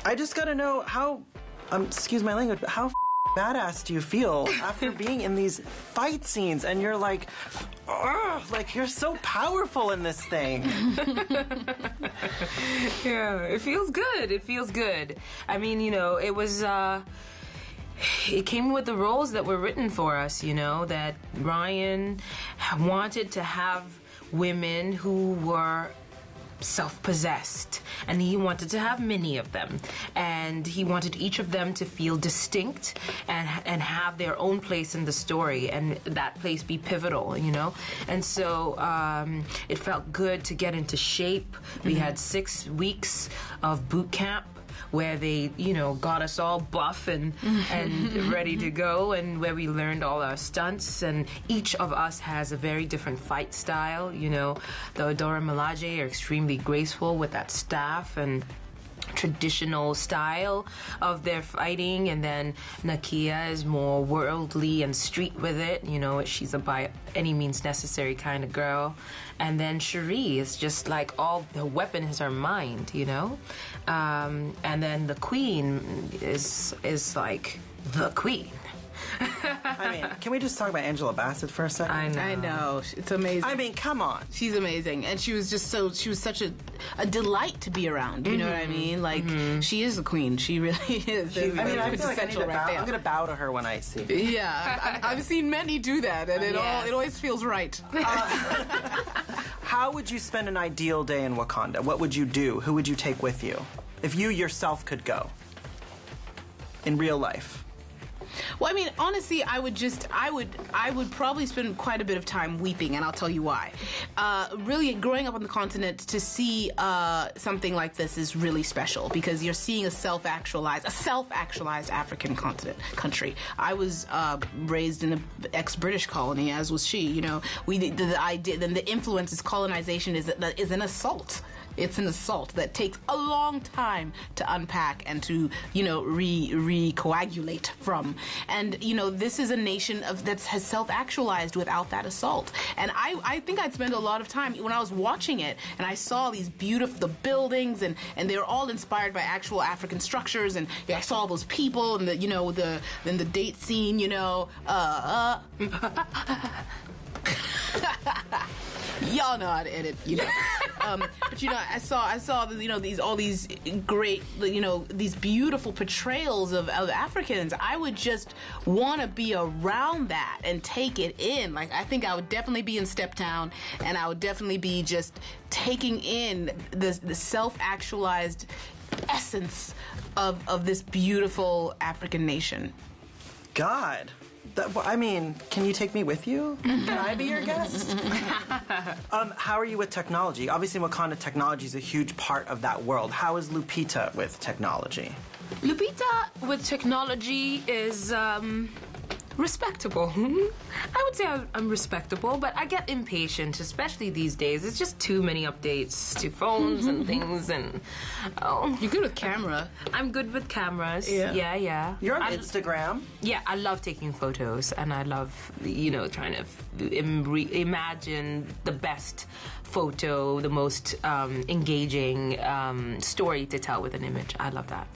I just gotta know how, excuse my language, but how badass do you feel after being in these fight scenes and you're like, ugh, like you're so powerful in this thing. Yeah, it feels good. It feels good. I mean, you know, it was, it came with the roles that were written for us, you know, that Ryan wanted to have women who were self-possessed, and he wanted to have many of them, and he wanted each of them to feel distinct and have their own place in the story, and that place be pivotal, you know. And so it felt good to get into shape. We had 6 weeks of boot camp where they, you know, got us all buff and ready to go, and where we learned all our stunts, and each of us has a very different fight style, you know. The Dora Milaje are extremely graceful with that staff and traditional style of their fighting, and then Nakia is more worldly and street with it, you know. She's a by any means necessary kind of girl. And then Cherie is just like, all the weapon is her mind, you know. And then the queen is like the queen. I mean, can we just talk about Angela Bassett for a second? I know. It's amazing. I mean, come on. She's amazing. And she was such a delight to be around. You know what I mean? Like, she is the queen. She really is. I mean, I feel like I need to bow. I'm going to bow to her when I see her. Yeah. I've seen many do that, and it always feels right. How would you spend an ideal day in Wakanda? What would you do? Who would you take with you? If you yourself could go in real life. Well, I mean, honestly, I would probably spend quite a bit of time weeping, and I'll tell you why. Really, growing up on the continent, to see something like this is really special, because you're seeing a self-actualized African country. I was raised in an ex-British colony, as was she. You know, the idea, then the influence is colonization is an assault. It's an assault that takes a long time to unpack and to, you know, recoagulate from. And, you know, this is a nation that has self-actualized without that assault. And I think I'd spend a lot of time, when I was watching it, and I saw these beautiful, the buildings, and they were all inspired by actual African structures, and I saw all those people, and you know, the date scene, you know, y'all know how to edit, you know. But you know, I saw you know, all these great, you know, these beautiful portrayals of Africans. I would just want to be around that and take it in. Like, I think I would definitely be in Steptown, and I would definitely be just taking in the self-actualized essence of this beautiful African nation. God. I mean, can you take me with you? Can I be your guest? How are you with technology? Obviously, Wakanda technology is a huge part of that world. How is Lupita with technology? Lupita with technology is respectable. I would say I'm respectable, but I get impatient, especially these days. It's just too many updates to phones and things, and You're good with camera. I'm good with cameras. Yeah. You're on Instagram. Yeah, I love taking photos, and I love, you know, trying to imagine the best photo, the most engaging story to tell with an image. I love that.